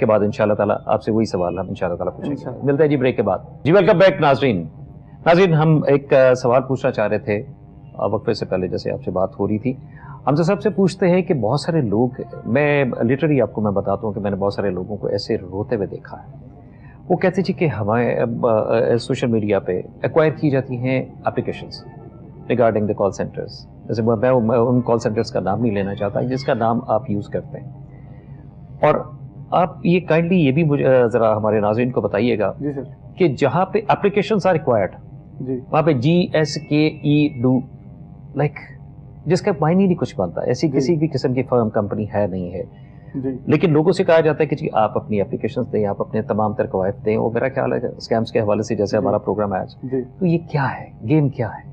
کے بعد انشاءاللہ تعالیٰ آپ سے وہی سوال ہم انشاءاللہ تعالیٰ پوچھیں گے. ملتا ہے جی بریک کے بعد. جی ویلکم بیک ناظرین ہم ایک سوال پوچھنا چاہ رہے تھے وقفے سے پہلے، جیسے آپ سے بات ہو رہی تھی. ہم سے سب سے پوچھتے ہیں کہ بہت سارے لوگ، میں لٹرلی آپ کو میں بتاتا ہوں کہ میں نے بہت سارے لوگوں کو ایسے روتے ہوئے دیکھا ہے. وہ کہتے جی کہ ہمارے سوشل میڈیا پہ ایکوائر کی جاتی ہیں applications regarding the call centres. جیسے میں ان کال سینٹرز کا نام نہیں لینا چاہتا جس کا نام آپ یوز کرتے ہیں. اور آپ یہ کائنڈلی یہ بھی مجھے ذرا ہمارے ناظرین کو بتائیے گا کہ جہاں پہ اپلیکیشنز آر ریکوائرڈ وہاں پہ GSKE لائک جس کا معنی نہیں کچھ بنتا، ایسی کسی بھی قسم کی فرم کمپنی ہے نہیں ہے. لیکن لوگوں سے کہا جاتا ہے کہ جی آپ اپنی اپلیکیشنز دیں، آپ اپنے تمام تر قواعد دیں. وہ میرا خیال ہے اسکیمز کے حوالے سے جیسے ہمارا پروگرام ہے آج، تو یہ کیا ہے، گیم کیا ہے،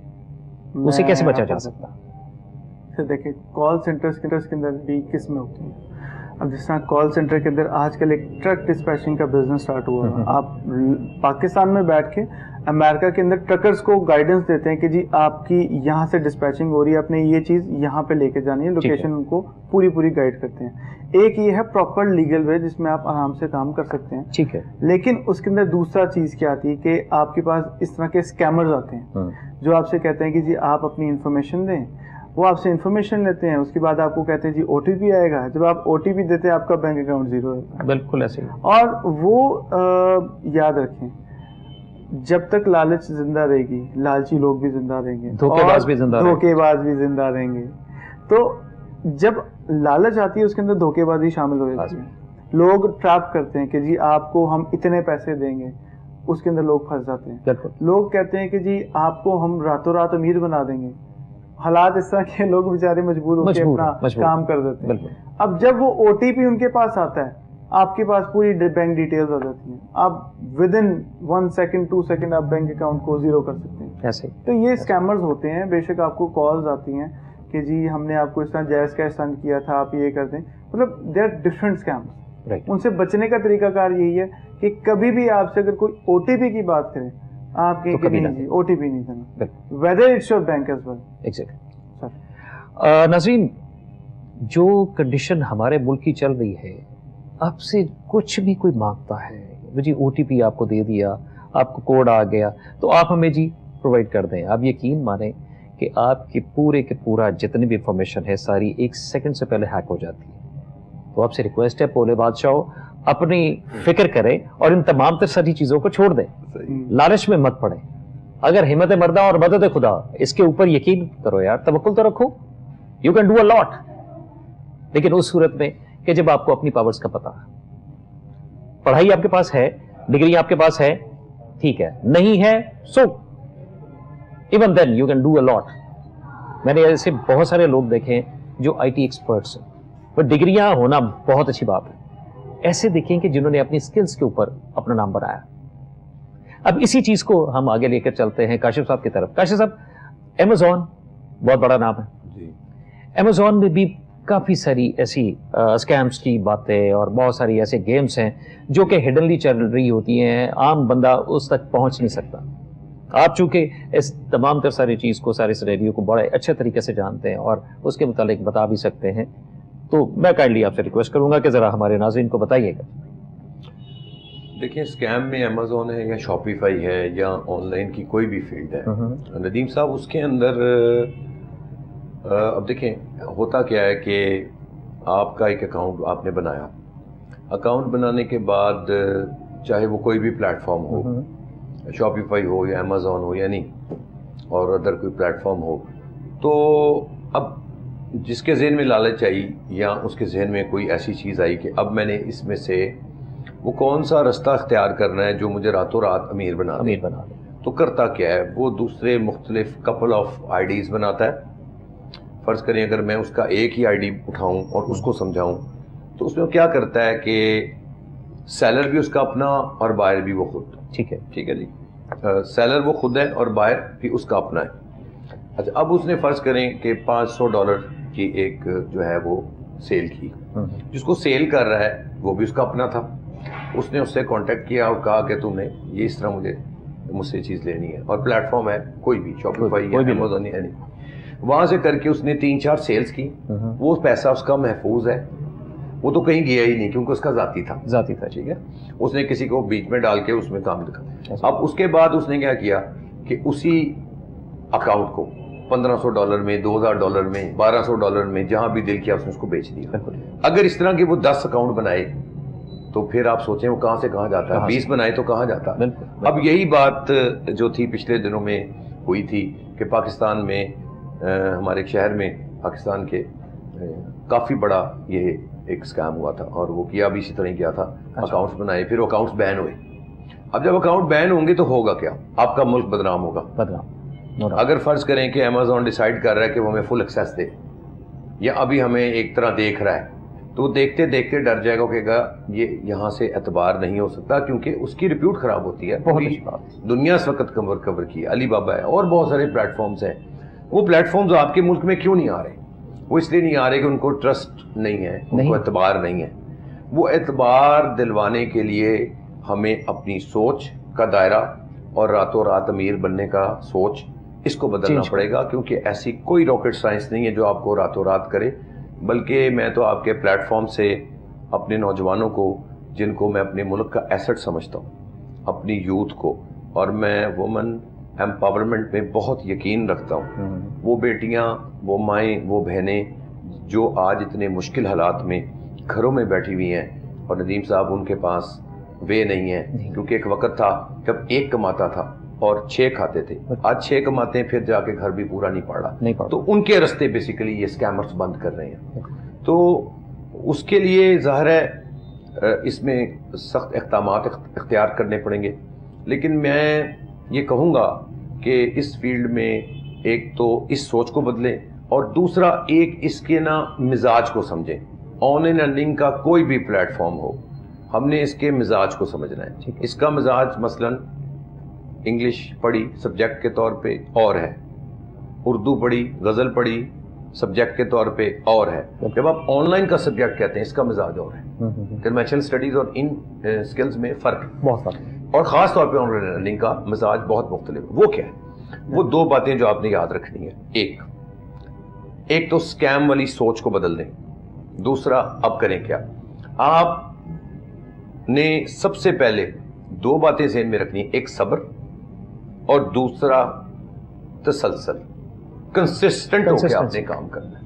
اسے کیسے بچا جا سکتا؟ دیکھیں کال سینٹرز کے اندر بھی قسمیں ہوتی ہیں. اب جس طرح کال سینٹر کے اندر آج کل ایک ٹرک ڈسپیچنگ کا بزنس سٹارٹ ہوا ہے. آپ پاکستان میں بیٹھ کے امریکہ کے اندر ٹرکرز کو گائیڈنس دیتے ہیں کہ جی آپ کی یہاں سے ڈسپیچنگ ہو رہی ہے، اپنے یہ چیز یہاں پہ لے کے جانی ہے، لوکیشن ان کو پوری گائیڈ کرتے ہیں. ایک یہ ہے پراپر لیگل وے جس میں آپ آرام سے کام کر سکتے ہیں. ٹھیک ہے. لیکن اس کے اندر دوسرا چیز کیا آتی ہے کہ آپ کے پاس اس طرح کے اسکیمرز آتے ہیں جو آپ سے کہتے ہیں کہ جی آپ اپنی انفارمیشن دیں. وہ آپ سے انفارمیشن لیتے ہیں، اس کے بعد آپ کو کہتے ہیں جی OTP آئے گا. جب آپ OTP دیتے ہیں آپ کا بینک اکاؤنٹ زیرو ہے. بالکل ایسے. اور وہ یاد رکھیں جب تک لالچ زندہ رہے گی لالچی لوگ بھی زندہ رہیں گے، دھوکے باز بھی زندہ رہیں گے. تو جب لالچ آتی ہے اس کے اندر دھوکے بازی شامل ہو جاتی ہے. لوگ ٹریپ کرتے ہیں کہ جی آپ کو ہم اتنے پیسے دیں گے، اس کے اندر لوگ پھنس جاتے ہیں. لوگ کہتے ہیں کہ جی آپ کو ہم راتوں رات امیر بنا دیں گے. حالات اس طرح کے لوگ بیچارے مجبور ہو کے اپنا کام کر دیتے ہیں. اب جب وہ OTP ان کے پاس آتا ہے، آپ کے پاس پوری بینک ڈیٹیلز آ جاتی ہیں. آپ ودن 1 سیکنڈ 2 سیکنڈ آپ بینک اکاؤنٹ کو زیرو کر سکتے ہیں. ایسے تو یہ اسکیمرز ہوتے ہیں. بے شک آپ کو کالز آتی ہیں کہ جی ہم نے آپ کو اس طرح جائز کیش سینڈ کیا تھا، آپ یہ کر دیں. مطلب دے آر ڈفرنٹ اسکیمز. ان سے بچنے کا طریقہ کار یہی ہے کہ کبھی بھی آپ سے اگر کوئی OTP کی بات کریں آپ کہیں کہ نہیں جی OTP نہیں دینا، whether it's your bank as well. Exactly. ناظرین، جو کنڈیشن ہمارے ملک کی چل رہی ہے، آپ سے کچھ بھی کوئی مانگتا ہے جی OTP آپ کو دے دیا، آپ کو کوڈ آ گیا تو آپ ہمیں جی پرووائڈ کر دیں. آپ یقین مانیں کہ آپ کی پورے کے پورا جتنی بھی انفارمیشن ہے ساری 1 سیکنڈ سے پہلے ہیک ہو جاتی ہے. تو آپ سے ریکویسٹ ہے بھولے بادشاہو اپنی فکر کریں اور ان تمام تر ساری چیزوں کو چھوڑ دیں. لالچ میں مت پڑیں. اگر ہمت مردہ اور مدد خدا اس کے اوپر یقین کرو یار، توکل تو رکھو. یو کین ڈو اے لاٹ. لیکن اس صورت میں کہ جب آپ کو اپنی پاورز کا پتا، پڑھائی آپ کے پاس ہے، ڈگری آپ کے پاس ہے، ٹھیک ہے، نہیں ہے so even then you can do a lot. میں نے ایسے بہت سارے لوگ دیکھے جو IT ایکسپرٹس ہیں، پر ڈگریاں ہونا بہت اچھی بات ہے. ایسے دیکھیں کہ جنہوں نے اپنی سکلز کے اوپر اپنا نام بنایا. اب اسی چیز کو ہم آگے لے کر چلتے ہیں کاشف صاحب کی طرف. کاشف صاحب، Amazon بہت بڑا نام ہے. Amazon میں بھی کافی ساری ایسی اسکیمز کی باتیں اور بہت ساری ایسے گیمز ہیں جو کہ ہڈنلی چل رہی ہوتی ہیں، عام بندہ اس تک پہنچ نہیں سکتا. آپ چونکہ اس تمام تر ساری چیز کو، سارے سینیریو کو بڑے اچھے طریقے سے جانتے ہیں اور اس کے متعلق بتا بھی سکتے ہیں، تو میں کائنڈلی آپ سے ریکویسٹ کروں گا کہ ذرا ہمارے ناظرین کو بتائیے گا. دیکھیں اسکیم میں Amazon ہے یا شاپیفائی ہے یا آن لائن کی کوئی بھی فیلڈ ہے ندیم صاحب، اس کے اندر اب دیکھیں ہوتا کیا ہے کہ آپ کا ایک اکاؤنٹ آپ نے بنایا. اکاؤنٹ بنانے کے بعد چاہے وہ کوئی بھی پلیٹ فارم ہو، شاپیفائی ہو یا Amazon ہو یا نہیں اور ادر کوئی پلیٹ فارم ہو، تو اب جس کے ذہن میں لالچ آئی یا اس کے ذہن میں کوئی ایسی چیز آئی کہ اب میں نے اس میں سے وہ کون سا رستہ اختیار کرنا ہے جو مجھے راتوں رات امیر بنا دے، تو کرتا کیا ہے وہ دوسرے مختلف کپل آف IDs بناتا ہے. فرض کریں اگر میں اس کا ایک ہی ID اٹھاؤں اور اس کو سمجھاؤں تو اس میں کیا کرتا ہے کہ سیلر بھی اس کا اپنا اور بائر بھی وہ خود. ٹھیک ہے جی، سیلر وہ خود ہے اور بائر بھی اس کا اپنا ہے. اچھا، اب اس نے فرض کریں کہ $500 کی ایک جو ہے وہ سیل کی. جس کو سیل کر رہا ہے وہ بھی اس کا اپنا تھا. اس نے اس سے کانٹیکٹ کیا اور کہا کہ تم نے یہ اس طرح مجھ سے چیز لینی ہے، اور پلیٹ فارم ہے کوئی بھی، شاپیفائی یا Amazon یا نہیں، وہاں سے کر کے اس نے 3-4 سیلز کی. وہ پیسہ اس کا محفوظ ہے. وہ تو کہیں گیا ہی نہیں کیونکہ اس کا ذاتی تھا. ٹھیک ہے. اس نے کسی کو بیچ میں ڈال کے اس میں کام لکھا. اب اس کے بعد اس نے کیا کیا کہ اسی اکاؤنٹ کو $1500 میں, $2000 میں, $1200 میں, جہاں بھی دل کیا اس نے اس کو بیچ دیا. اگر اس طرح کے وہ 10 اکاؤنٹ بنائے تو پھر آپ سوچیں وہ کہاں سے کہاں جاتا ہے. 20 بنائے تو کہاں جاتا. اب یہی بات جو تھی پچھلے دنوں میں ہوئی تھی کہ پاکستان میں ہمارے ایک شہر میں پاکستان کے کافی بڑا یہ ایک اسکیم ہوا تھا, اور وہ کیا بھی اسی طرح کیا تھا. اکاؤنٹس بنائے, پھر وہ اکاؤنٹس بین ہوئے. اب جب اکاؤنٹ بین ہوں گے تو ہوگا کیا, آپ کا ملک بدنام ہوگا. اگر فرض کریں کہ امیزون ڈیسائیڈ کر رہا ہے کہ وہ ہمیں فل ایکسیس دے, یا ابھی ہمیں ایک طرح دیکھ رہا ہے, تو دیکھتے دیکھتے ڈر جائے گا, کہے گا یہ یہاں سے اعتبار نہیں ہو سکتا کیونکہ اس کی ریپیوٹ خراب ہوتی ہے. دنیا اس وقت کور کی ہے, علی بابا ہے اور بہت سارے پلیٹ فارمز ہیں. وہ پلیٹ فارمز آپ کے ملک میں کیوں نہیں آ رہے؟ وہ اس لیے نہیں آ رہے کہ ان کو ٹرسٹ نہیں ہے, ان کو اعتبار نہیں ہے. وہ اعتبار دلوانے کے لیے ہمیں اپنی سوچ کا دائرہ اور راتوں رات امیر بننے کا سوچ اس کو بدلنا پڑے گا, کیونکہ ایسی کوئی راکٹ سائنس نہیں ہے جو آپ کو راتوں رات کرے. بلکہ میں تو آپ کے پلیٹ فارم سے اپنے نوجوانوں کو, جن کو میں اپنے ملک کا ایسٹ سمجھتا ہوں, اپنی یوتھ کو, اور میں وومن ایمپاورمنٹ میں بہت یقین رکھتا ہوں. وہ بیٹیاں, وہ مائیں, وہ بہنیں جو آج اتنے مشکل حالات میں گھروں میں بیٹھی ہوئی ہیں, اور ندیم صاحب ان کے پاس وے نہیں ہے, کیونکہ ایک وقت تھا جب ایک کماتا تھا اور 6 کھاتے تھے. آج 6 کماتے ہیں, پھر جا کے گھر بھی پورا نہیں پڑا. تو ان کے رستے بیسیکلی یہ اسکیمرز بند کر رہے ہیں. تو اس کے لیے ظاہر ہے اس میں سخت اقدامات اختیار کرنے پڑیں گے. لیکن میں یہ کہوں گا کہ اس فیلڈ میں ایک تو اس سوچ کو بدلیں, اور دوسرا ایک اس کے نا مزاج کو سمجھیں. آن لائن ارننگ کا کوئی بھی پلیٹ فارم ہو, ہم نے اس کے مزاج کو سمجھنا ہے. اس کا مزاج مثلاً انگلش پڑھی سبجیکٹ کے طور پہ اور ہے, اردو پڑھی, غزل پڑھی سبجیکٹ کے طور پہ اور ہے. جب آپ آن لائن کا سبجیکٹ کہتے ہیں اس کا مزاج اور ہے. کنونشنل اسٹڈیز اور ان اسکلز میں فرق ہے, اور خاص طور پہ آن لائن لرننگ کا مزاج بہت مختلف ہے. وہ کیا ہے؟ وہ 2 باتیں جو آپ نے یاد رکھنی ہے. ایک تو اسکیم والی سوچ کو بدل دیں. دوسرا اب کریں کیا. آپ نے سب سے پہلے 2 باتیں ذہن میں رکھنی, ایک صبر اور دوسرا تسلسل. کنسسٹنٹ ہو کے آپ نے کام کرنا ہے,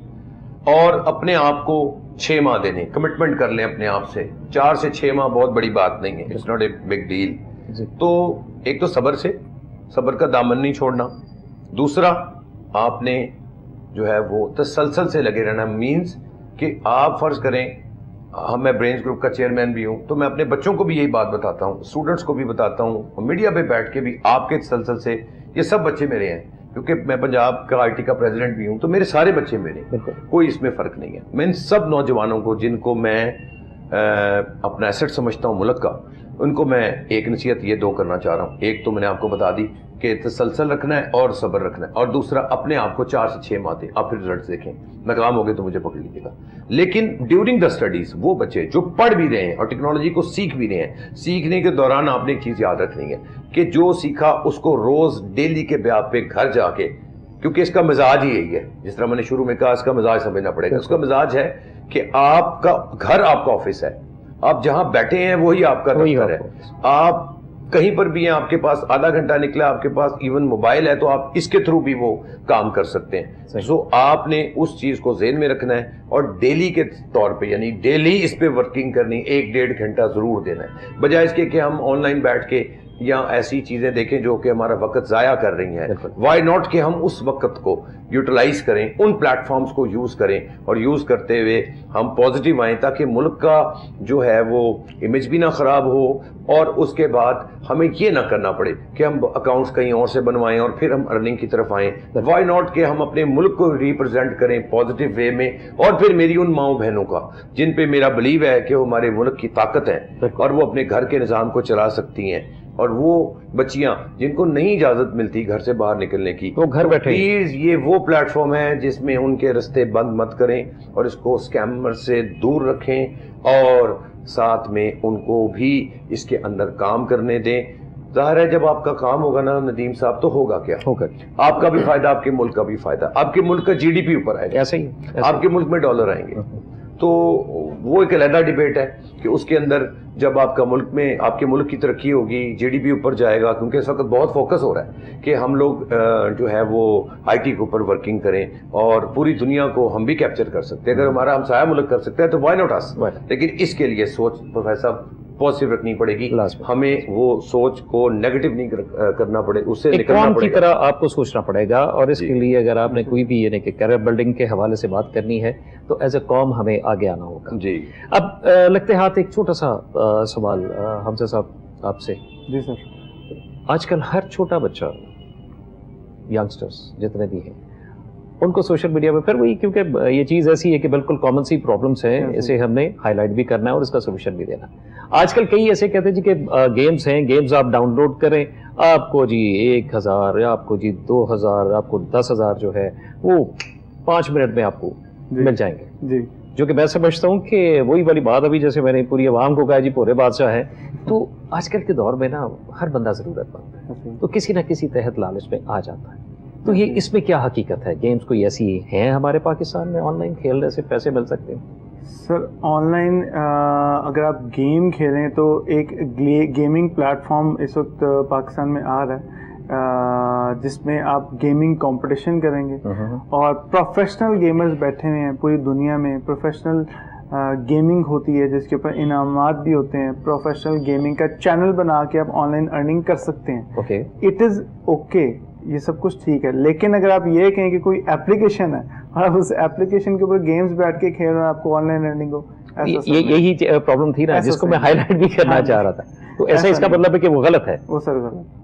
اور اپنے آپ کو 6 ماہ دینے, کمٹمنٹ کر لیں اپنے آپ سے. 4 سے 6 ماہ بہت بڑی بات نہیں ہے, it's not a big deal. تو ایک تو صبر کا دامن نہیں چھوڑنا. دوسرا آپ نے جو ہے وہ تسلسل سے لگے رہنا. مینز کہ آپ فرض کریں, میں برینز گروپ کا چیئرمین بھی ہوں, تو میں اپنے بچوں کو بھی یہی بات بتاتا ہوں, اسٹوڈنٹس کو بھی بتاتا ہوں, میڈیا پہ بیٹھ کے بھی آپ کے تسلسل سے. یہ سب بچے میرے ہیں, کیونکہ میں پنجاب کا آئی ٹی کا پریزیڈنٹ بھی ہوں, تو میرے سارے بچے میرے ہیں, کوئی اس میں فرق نہیں ہے. میں ان سب نوجوانوں کو, جن کو میں اپنا ایسٹ سمجھتا ہوں ملک کا, ان کو میں ایک نصیحت یہ 2 کرنا چاہ رہا ہوں. ایک تو میں نے آپ کو بتا دی کہ تسلسل رکھنا ہے اور صبر رکھنا ہے, اور دوسرا اپنے آپ کو 4 سے 6 ماہ دیں. آپ پھر رزلٹس دیکھیں, ناکام ہو گئے تو مجھے پکڑ لیجیے گا. لیکن ڈیورنگ دا اسٹڈیز وہ بچے جو پڑھ بھی رہے ہیں اور ٹیکنالوجی کو سیکھ بھی رہے ہیں, سیکھنے کے دوران آپ نے ایک چیز یاد رکھنی ہے کہ جو سیکھا اس کو روز ڈیلی کے بیاہ پہ گھر جا کے, کیونکہ اس کا مزاج ہی یہی ہے, جس طرح میں نے شروع میں کہا, اس کا مزاج سمجھنا پڑے گا. اس کا مزاج ہے کہ آپ کا گھر آپ کا آفس ہے, آپ جہاں بیٹھے ہیں وہی آپ کا دفتر ہے. آپ کہیں پر بھی ہیں, آپ کے پاس آدھا گھنٹہ نکلا, آپ کے پاس ایون موبائل ہے, تو آپ اس کے تھرو بھی وہ کام کر سکتے ہیں. سو آپ نے اس چیز کو ذہن میں رکھنا ہے, اور ڈیلی کے طور پہ, یعنی ڈیلی اس پہ ورکنگ کرنی, 1-1.5 گھنٹہ ضرور دینا ہے, بجائے اس کے کہ ہم آن لائن بیٹھ کے یا ایسی چیزیں دیکھیں جو کہ ہمارا وقت ضائع کر رہی ہیں. وائی ناٹ کہ ہم اس وقت کو یوٹیلائز کریں, ان پلیٹ فارمز کو یوز کریں, اور یوز کرتے ہوئے ہم پازیٹیو آئیں, تاکہ ملک کا جو ہے وہ امیج بھی نہ خراب ہو, اور اس کے بعد ہمیں یہ نہ کرنا پڑے کہ ہم اکاؤنٹس کہیں اور سے بنوائیں اور پھر ہم ارننگ کی طرف آئیں. وائی ناٹ کہ ہم اپنے ملک کو ریپرزینٹ کریں پازیٹیو وے میں, اور پھر میری ان ماؤں بہنوں کا جن پہ میرا بلیو ہے کہ وہ ہمارے ملک کی طاقت ہے, اور وہ اپنے گھر کے نظام کو چلا سکتی ہیں, اور وہ بچیاں جن کو نہیں اجازت ملتی گھر سے باہر نکلنے کی, وہ گھر بیٹھے. پلیز یہ وہ پلیٹ فارم ہے جس میں ان کے رستے بند مت کریں, اور اس کو اسکیمر سے دور رکھیں, اور ساتھ میں ان کو بھی اس کے اندر کام کرنے دیں. ظاہر ہے جب آپ کا کام ہوگا نا ندیم صاحب, تو ہوگا کیا, ہوگا آپ کا بھی فائدہ, آپ کے ملک کا بھی فائدہ, آپ کے ملک کا GDP اوپر آئے گا, ایسے ہی آپ کے ملک میں ڈالر آئیں گے. تو وہ ایک علیحدہ ڈبیٹ ہے کہ اس کے اندر جب آپ کا ملک میں آپ کے ملک کی ترقی ہوگی, جی ڈی پی اوپر جائے گا, کیونکہ اس وقت بہت فوکس ہو رہا ہے کہ ہم لوگ جو ہے وہ آئی ٹی کے اوپر ورکنگ کریں اور پوری دنیا کو ہم بھی کیپچر کر سکتے ہیں. اگر ہمارا ہمسایہ ملک کر سکتا ہے تو وائی ناٹ اس. لیکن اس کے لیے سوچ پروفیسر صاحب پازیٹیو رکھنی پڑے گی, ہمیں وہ سوچ کو نیگیٹو نہیں کرنا پڑے, اس سے نکلنا پڑے گا. کی طرح آپ کو سوچنا پڑے گا, اور اس کے لیے اگر آپ نے کوئی بھی یعنی کہ کیریئر بلڈنگ کے حوالے سے بات کرنی ہے تو ایز اے قوم ہمیں آگے آنا ہوگا. جی اب لگتے ہاتھ ایک چھوٹا سا سوال حمزہ صاحب آپ سے. جی سر. آج کل ہر چھوٹا بچہ, ینگسٹرز جتنے بھی ہیں, ان کو سوشل میڈیا پہ پھر وہی, کیونکہ یہ چیز ایسی ہے کہ بالکل کامن سی پرابلمس ہیں, اسے ہم نے ہائی لائٹ بھی کرنا ہے اور اس کا سولوشن بھی دینا. آج کل کئی ایسے کہتے ہیں جی کہ گیمز ہیں, گیمز آپ ڈاؤن لوڈ کریں, آپ کو جی 1000 یا آپ کو جی 2000, آپ کو 10,000 جو ہے وہ 5 منٹ میں آپ کو مل جائیں گے. جی جو کہ میں سمجھتا ہوں کہ وہی والی بات ابھی جیسے میں نے پوری عوام کو کہا جی پورے بادشاہ ہے, تو آج کل کے دور میں نا ہر بندہ ضرورت مند ہے, تو کسی نہ کسی تحت لالچ میں آ جاتا ہے. تو یہ اس میں کیا حقیقت ہے؟ گیمز کوئی ایسی ہیں ہمارے پاکستان میں آن لائن کھیلنے سے پیسے مل سکتے ہیں؟ سر آن لائن اگر آپ گیم کھیلیں تو ایک گیمنگ پلیٹ فارم اس وقت پاکستان میں آ رہا ہے جس میں آپ گیمنگ کمپٹیشن کریں گے, اور پروفیشنل گیمرز بیٹھے ہوئے ہیں پوری دنیا میں. پروفیشنل گیمنگ ہوتی ہے جس کے اوپر انعامات بھی ہوتے ہیں. پروفیشنل گیمنگ کا چینل بنا کے آپ آن لائن ارننگ کر سکتے ہیں. اٹ از اوکے, یہ سب کچھ ٹھیک ہے, لیکن اگر آپ یہ کہیں کہ کوئی ایپلیکیشن ہے اور آپ اس ایپلیکیشن کے اوپر گیمز بیٹھ کے کھیل رہے ہیں, آپ کو آن لائن ارننگ ہو, یہی پرابلم تھی نا جس کو میں ہائی لائٹ بھی کرنا چاہ رہا تھا. تو ایسا اس کا مطلب ہے کہ وہ غلط ہے. وہ سر غلط.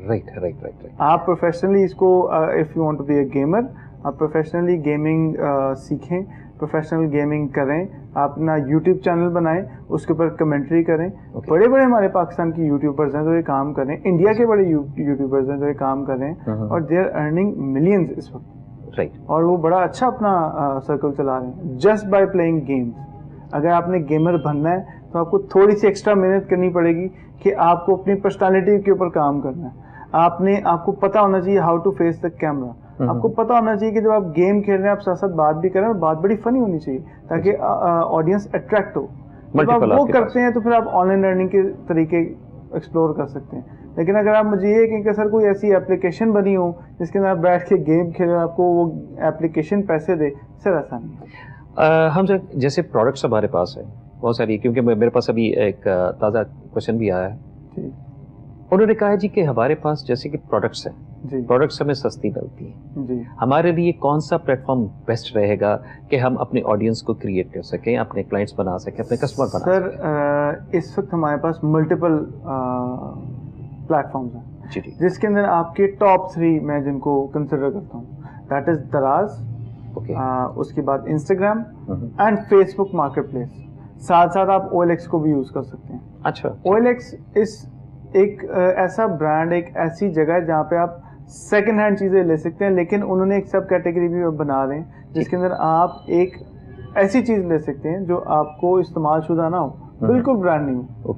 Right right right. آپ پروفیشنلی اس کو if you want to be a gamer, آپ پروفیشنلی گیمنگ سیکھیں, پروفیشنل گیمنگ کریں, آپ اپنا یوٹیوب چینل بنائیں, اس کے اوپر کمنٹری کریں. بڑے بڑے ہمارے پاکستان کی یوٹیوبرز ہیں جو یہ کام کریں, انڈیا کے بڑے یوٹیوبرز ہیں جو یہ کام کریں, اور دے آر ارننگ ملینز اس وقت. رائٹ. اور وہ بڑا اچھا اپنا سرکل چلا رہے ہیں جسٹ بائی پلئنگ گیمز. اگر آپ نے گیمر بننا ہے تو آپ کو تھوڑی سی ایکسٹرا محنت کرنی پڑے گی کہ آپ کو اپنی پرسنالٹی کے اوپر کام کرنا ہے. آپ کو پتا ہونا چاہیے how to face the camera. آپ کو پتا ہونا چاہیے کہ جب آپ گیم کھیل رہے ہیں آپ ساتھ ساتھ بات بھی کریں, اور بات بڑی فنی ہونی چاہیے تاکہ آڈینس اٹریکٹ ہو. جب آپ وہ کرتے ہیں تو پھر آپ آن لائن لرننگ کے طریقے ایکسپلور کر سکتے ہیں. لیکن اگر آپ مجھے یہ کہیں کہ سر کوئی ایسی ایپلیکیشن بنی ہو جس کے اندر آپ بیٹھ کے گیم کھیلیں, آپ کو وہ ایپلیکیشن پیسے دے, سر ایسا نہیں ہے. ہم جیسے پروڈکٹس ہمارے پاس ہیں بہت ساری, کیونکہ میرے پاس ابھی ایک تازہ کوشچن بھی آیا ہے. انہوں نے کہا جی کہ ہمارے پاس جیسے کہ پروڈکٹس ہیں, پروڈکٹس ہمیں سستی ملتی ہیں, ہمارے لیے کون سا پلیٹ فارم بیسٹ رہے گا کہ ہم اپنے آڈینس کو کریٹ کر سکیں, اپنے کلائنٹس بنا سکیں, اپنے کسٹمر بنا سکیں؟ سر اس وقت ہمارے پاس ملٹیپل پلیٹ فارمز ہیں جس کے اندر آپ کے ٹاپ 3 میں جن کو کنسیڈر کرتا ہوں, دیٹ از دراز, اس کے بعد Instagram and Facebook marketplace. ساتھ ساتھ آپ OLX کو بھی یوز کر سکتے ہیں. اچھا. OLX ایک ایسا برانڈ, ایک ایسی جگہ ہے جہاں پہ آپ سیکنڈ ہینڈ چیزیں لے سکتے ہیں, لیکن انہوں نے ایک سب کیٹیگری بھی بنا رہے ہیں جس کے اندر آپ ایک ایسی چیز لے سکتے ہیں جو آپ کو استعمال شدہ نہ ہو, بالکل برانڈ نہیں ہو.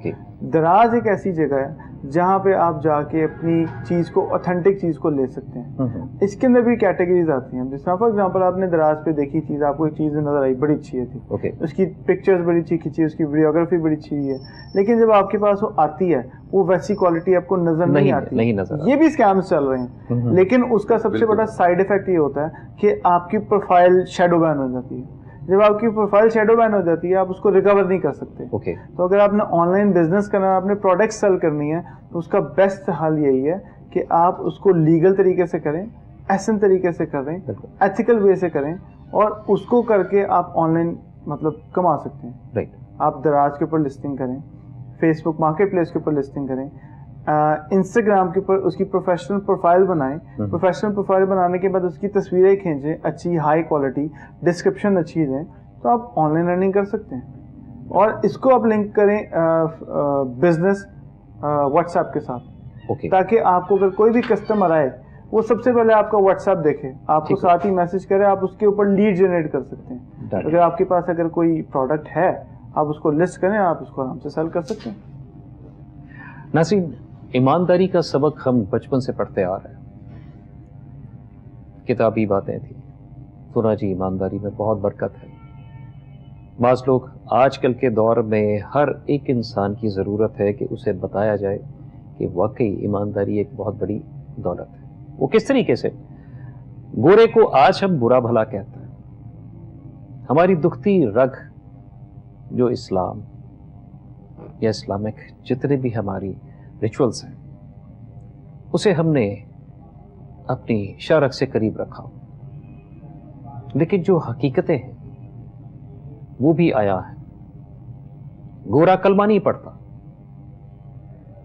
دراز ایک ایسی جگہ ہے جہاں پہ آپ جا کے اپنی چیز کو, اوتھینٹک چیز کو لے سکتے ہیں. اس کے اندر بھی کیٹیگریز آتی ہیں. جس طرح فار ایگزامپل آپ نے دراز پہ دیکھی چیز, آپ کو ایک چیز نظر آئی بڑی اچھی تھی, اس کی پکچرز بڑی اچھی کھینچی, اس کی ویڈیوگرافی بڑی اچھی ہے, لیکن جب آپ کے پاس وہ آتی ہے وہ ویسی کوالٹی آپ کو نظر نہیں آتی. یہ بھی اسکیمز چل رہے ہیں, لیکن اس کا سب سے بڑا سائڈ افیکٹ یہ ہوتا ہے کہ آپ کی پروفائل شیڈو بین ہو جاتی ہے. جب آپ کی پروفائل شیڈو بین ہو جاتی ہے آپ اس کو ریکور نہیں کر سکتے. تو اگر آپ نے آن لائن بزنس کرنا ہے, آپ نے پروڈکٹ سیل کرنی ہے, تو اس کا بیسٹ حل یہی ہے کہ آپ اس کو لیگل طریقے سے کریں, ایسن طریقے سے کریں, ایتھیکل وے سے کریں, اور اس کو کر کے آپ آن لائن مطلب کما سکتے ہیں. آپ دراز کے اوپر لسٹنگ کریں, فیس بک مارکیٹ پلیس کے اوپر لسٹنگ کریں, انسٹاگرام کے اوپر اس کی پروفیشنل پروفائل بنائیں. پروفیشنل پروفائل بنانے کے بعد اس کی تصویریں کھینچیں اچھی, ہائی کوالٹی, ڈسکرپشن اچھی دیں, تو آپ آن لائن ارننگ کر سکتے ہیں. اور اس کو آپ لنک کریں بزنس واٹس ایپ کے ساتھ, تاکہ آپ کو اگر کوئی بھی کسٹمر آئے وہ سب سے پہلے آپ کا واٹس ایپ دیکھے, آپ کو ساتھ ہی میسج کرے, آپ اس کے اوپر لیڈ جنریٹ کر سکتے ہیں. اگر آپ کے پاس اگر کوئی پروڈکٹ ہے آپ اس کو لسٹ کریں, آپ اس کو آرام سے سیل کر سکتے ہیں. ناصرین, ایمانداری کا سبق ہم بچپن سے پڑھتے آ رہے ہیں, کتابی باتیں تھیں, سنا جی ایمانداری میں بہت برکت ہے, بعض لوگ آج کل کے دور میں ہر ایک انسان کی ضرورت ہے کہ اسے بتایا جائے کہ واقعی ایمانداری ایک بہت بڑی دولت ہے. وہ کس طریقے سے؟ گورے کو آج ہم برا بھلا کہتے ہیں. ہماری دکھتی رگ جو اسلام یا اسلامک جتنے بھی ہماری ریچولز ہیں اسے ہم نے اپنی شرک سے قریب رکھا, لیکن جو حقیقتیں ہیں وہ بھی آیا ہے. گورا کلمہ نہیں پڑھتا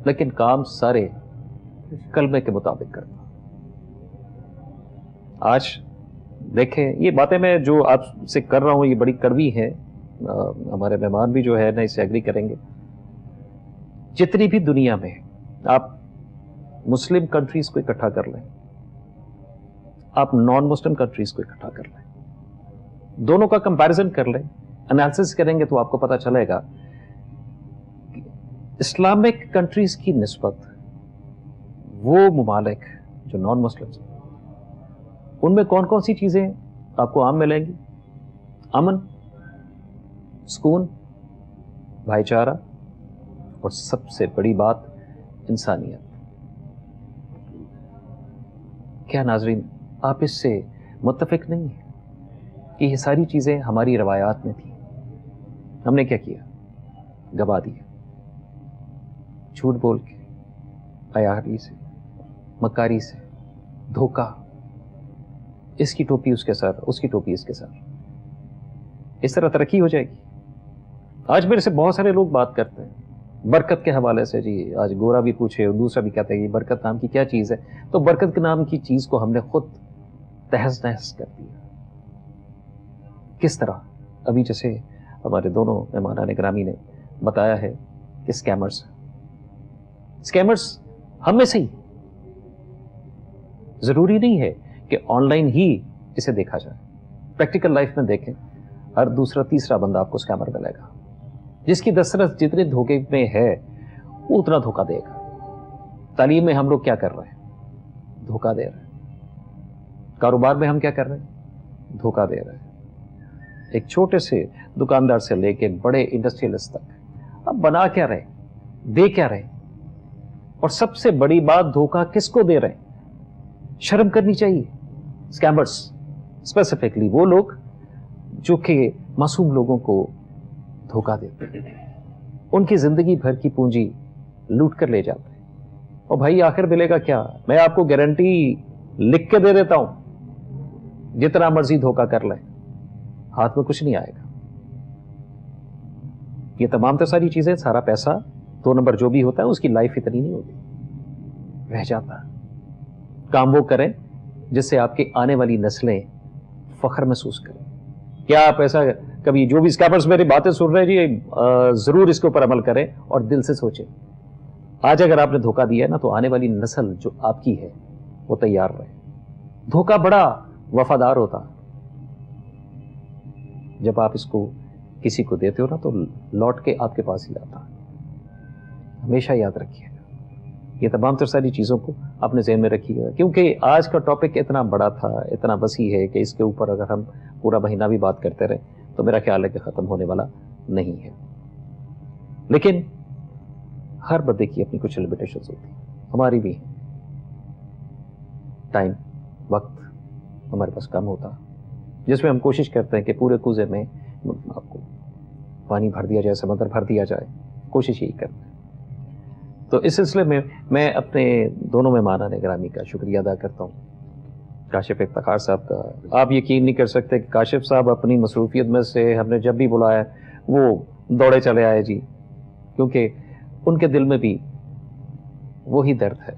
لیکن کام سارے کلمے کے مطابق کرتا. آج دیکھیں یہ باتیں میں جو آپ سے کر رہا ہوں یہ بڑی کڑوی ہیں, ہمارے مہمان بھی جو ہے نا اسے ایگری کریں گے. جتنی بھی دنیا میں آپ مسلم کنٹریز کو اکٹھا کر لیں, آپ نان مسلم کنٹریز کو اکٹھا کر لیں, دونوں کا کمپیریزن کر لیں, انالیسس کریں گے تو آپ کو پتا چلے گا کہ اسلامک کنٹریز کی نسبت وہ ممالک جو نان مسلم ہیں ان میں کون کون سی چیزیں آپ کو عام ملیں گی؟ امن, سکون, بھائی چارہ اور سب سے بڑی بات انسانیت. کیا ناظرین آپ اس سے متفق نہیں ہیں کہ یہ ساری چیزیں ہماری روایات میں تھیں؟ ہم نے کیا کیا؟ گوا دیا, جھوٹ بول کے, عیاری سے, مکاری سے, دھوکہ, اس کی ٹوپی اس کے سر, اس کی ٹوپی اس کے سر. اس طرح ترقی ہو جائے گی. آج میرے سے بہت سارے لوگ بات کرتے ہیں برکت کے حوالے سے. جی آج گورا بھی پوچھے اور دوسرا بھی کہتے ہیں کہ برکت نام کی کیا چیز ہے. تو برکت کے نام کی چیز کو ہم نے خود تہز نہز کر دیا. کس طرح؟ ابھی جیسے ہمارے دونوں مہمانان گرامی نے بتایا ہے کہ اسکیمرز ہم میں سے ہی. ضروری نہیں ہے کہ آن لائن ہی اسے دیکھا جائے. پریکٹیکل لائف میں دیکھیں, ہر دوسرا تیسرا بندہ آپ کو اسکیمر ملے گا. جس کی دسترس جتنے دھوکے میں ہے وہ اتنا دھوکہ دے گا. تعلیم میں ہم لوگ کیا کر رہے ہیں؟ دھوکہ دے رہے ہیں. کاروبار میں ہم کیا کر رہے ہیں؟ دھوکہ دے رہے ہیں. ایک چھوٹے سے دکاندار سے لے کے بڑے انڈسٹریلسٹ تک اب بنا کیا رہے, دے کیا رہے, اور سب سے بڑی بات دھوکہ کس کو دے رہے ہیں؟ شرم کرنی چاہیے. اسکیمرز اسپیسیفکلی وہ لوگ جو کہ معصوم لوگوں کو دھوکہ دیتے ہیں, ان کی زندگی بھر کی پونجی لوٹ کر لے جاتے ہیں. اور بھائی آخر ملے گا کیا؟ میں آپ کو گارنٹی لکھ کے دے دیتا ہوں, جتنا مرضی دھوکہ کر لیں ہاتھ میں کچھ نہیں آئے گا. یہ تمام تو ساری چیزیں, سارا پیسہ 2 نمبر جو بھی ہوتا ہے اس کی لائف اتنی نہیں ہوتی, رہ جاتا. کام وہ کریں جس سے آپ کی آنے والی نسلیں فخر محسوس کریں. کیا آپ ایسا کبھی, جو بھی اسکیمرز میری باتیں سن رہے ہیں جی ضرور اس کے اوپر عمل کریں اور دل سے سوچیں. آج اگر آپ نے دھوکہ دیا ہے نا تو آنے والی نسل جو آپ کی ہے وہ تیار رہے. دھوکہ بڑا وفادار ہوتا. جب آپ اس کو کسی کو دیتے ہو نا تو لوٹ کے آپ کے پاس ہی آتا. ہمیشہ یاد رکھیے گا یہ تمام تر ساری چیزوں کو اپنے ذہن میں رکھیے گا, کیونکہ آج کا ٹاپک اتنا بڑا تھا, اتنا وسیع ہے کہ اس کے اوپر اگر ہم پورا مہینہ بھی بات کرتے رہے تو میرا خیال ہے کہ ختم ہونے والا نہیں ہے. لیکن ہر بندے کی اپنی کچھ لمیٹیشنز ہوتی ہیں, ہماری بھی. ٹائم, وقت ہمارے پاس کم ہوتا, جس میں ہم کوشش کرتے ہیں کہ پورے کوزے میں آپ کو پانی بھر دیا جائے, سمندر بھر دیا جائے, کوشش یہی کرتے ہیں. تو اس سلسلے میں میں اپنے دونوں مہمانان گرامی کا شکریہ ادا کرتا ہوں. کاشف افتخار صاحب کا آپ یقین نہیں کر سکتے کہ کاشف صاحب اپنی مصروفیت میں سے ہم نے جب بھی بلایا وہ دوڑے چلے آئے جی, کیونکہ ان کے دل میں بھی وہی درد ہے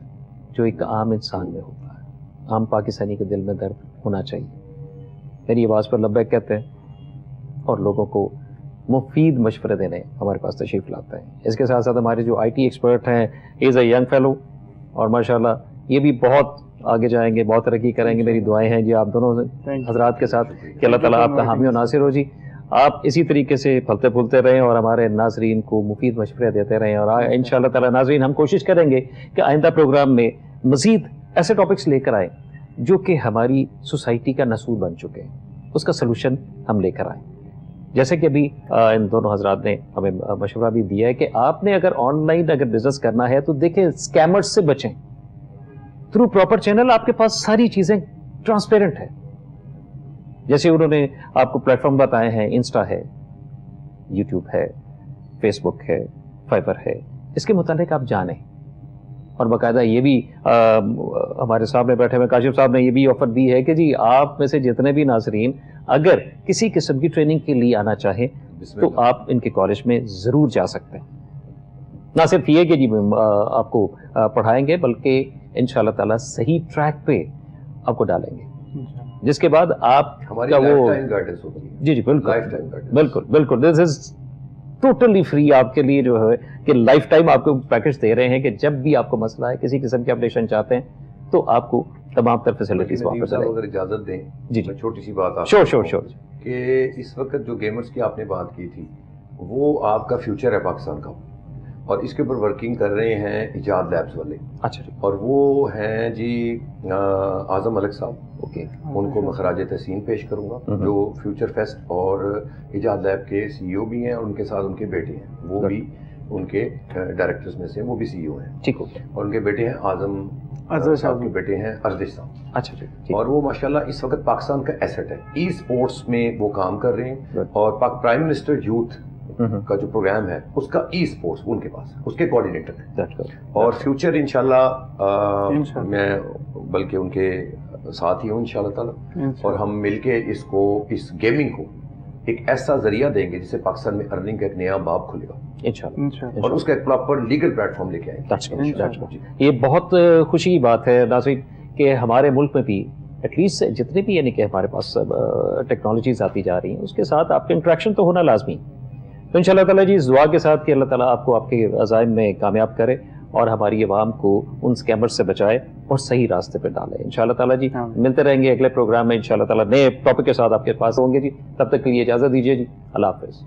جو ایک عام انسان میں ہوتا ہے. عام پاکستانی کے دل میں درد ہونا چاہیے. میری آواز پر لبیک کہتے ہیں اور لوگوں کو مفید مشورے دینے ہمارے پاس تشریف لاتے ہیں. اس کے ساتھ ساتھ ہمارے جو آئی ٹی ایکسپرٹ ہیں, از اے ینگ فیلو, اور ماشاءاللہ یہ بھی بہت آگے جائیں گے, بہت ترقی کریں گے. میری دعائیں ہیں جی آپ دونوں حضرات کے ساتھ کہ اللہ تعالیٰ آپ کا حامی و ناصر ہو. جی آپ اسی طریقے سے پھلتے پھولتے رہیں اور ہمارے ناظرین کو مفید مشورے دیتے رہیں, اور ان شاء اللہ تعالیٰ ناظرین ہم کوشش کریں گے کہ آئندہ پروگرام میں مزید ایسے ٹاپکس لے کر آئیں جو کہ ہماری سوسائٹی کا نسور بن چکے ہیں, اس کا سلوشن ہم لے کر آئیں. جیسے کہ ابھی ان دونوں حضرات نے ہمیں مشورہ بھی دیا ہے کہ آپ نے اگر آن لائن اگر بزنس کرنا ہے تو دیکھیں اسکیمرز سے بچیں. تھرو پراپر چینل آپ کے پاس ساری چیزیں ٹرانسپیرنٹ ہے. جیسے انہوں نے آپ کو پلیٹ فارم بتائے ہیں, انسٹا ہے, یوٹیوب ہے, فیس بک ہے, فائبر ہے, اس کے متعلق آپ جانیں. اور باقاعدہ یہ بھی ہمارے سامنے بیٹھے ہوئے کاشف صاحب نے یہ بھی آفر دی ہے کہ جی آپ میں سے جتنے بھی ناظرین اگر کسی قسم کی ٹریننگ کے لیے آنا چاہیں تو آپ ان کے کالج میں ضرور جا سکتے ہیں. نہ صرف یہ کہ جی آپ کو پڑھائیں گے بلکہ انشاءاللہ تعالیٰ صحیح ٹریک پہ آپ کو ڈالیں گے, جس کے بعد آپ ہماری کا لائف وہ ٹائم گائیڈنس ہوتی ہے. جی جی بالکل لائف ٹائم گائیڈنس. بالکل بالکل, دس از ٹوٹلی فری آپ کے لیے جو ہے کہ لائف ٹائم آپ کو پیکج دے رہے ہیں کہ جب بھی آپ کو مسئلہ ہے, کسی قسم کی اپڈیشن چاہتے ہیں تو آپ کو تمام تر فیسلٹیز وہاں پر اگر اجازت دیں جی جی چھوٹی سی بات شور شور شور کہ اس وقت جو گیمرز کی آپ نے بات کی تھی وہ آپ کا فیوچر ہے پاکستان کا, اور اس کے اوپر ورکنگ کر رہے ہیں ایجاد لیبز والے. اچھا جی, اور وہ ہیں جی اعظم ملک صاحب. اوکے, ان کو میں خراج تحسین پیش کروں گا, جو فیوچر فیسٹ اور ایجاد لیب کے سی ای او بھی ہیں, اور ان کے ساتھ ان کے بیٹے ہیں, وہ بھی ان کے ڈائریکٹرز میں سے وہ بھی سی ای او ہیں. ٹھیک ہو گیا. اور ان کے بیٹے ہیں اعظم صاحب کے بیٹے ہیں ارزش صاحب. اچھا جی, اور وہ ماشاءاللہ اس وقت پاکستان کا ایسٹ ہے. ای اسپورٹس میں وہ کام کر رہے ہیں, اور پرائم منسٹر یوتھ کا جو پروگرام ہے اس کا ای اسپورٹس ان کے پاس اس کے کوآرڈینیٹر ہیں. اور فیوچر انشاءاللہ میں بلکہ ان کے ساتھ ہی ہوں انشاءاللہ تعالی, اور ہم مل کے اس گیمنگ کو ایک ایسا ذریعہ دیں گے جس سے پاکستان میں ارننگ کا ایک نیا باب کھلے گا انشاءاللہ, اور اس کا ایک پراپر لیگل پلیٹ فارم لے کے آئیں گے. یہ بہت خوشی کی بات ہے ناظرین کہ ہمارے ملک میں بھی ایٹ لیسٹ جتنے بھی یعنی کہ ہمارے پاس ٹیکنالوجیز آتی جا رہی ہیں اس کے ساتھ آپ کا انٹریکشن تو ہونا لازمی. تو ان شاء اللہ تعالیٰ جی اس دعا کے ساتھ کہ اللہ تعالیٰ آپ کو آپ کے عزائم میں کامیاب کرے اور ہماری عوام کو ان اسکیمر سے بچائے اور صحیح راستے پہ ڈالے. ان شاء اللہ تعالیٰ جی ملتے رہیں گے اگلے پروگرام میں ان شاء اللہ تعالیٰ نئے ٹاپک کے ساتھ آپ کے پاس ہوں گے جی. تب تک کے لیے اجازت دیجیے جی, اللہ حافظ.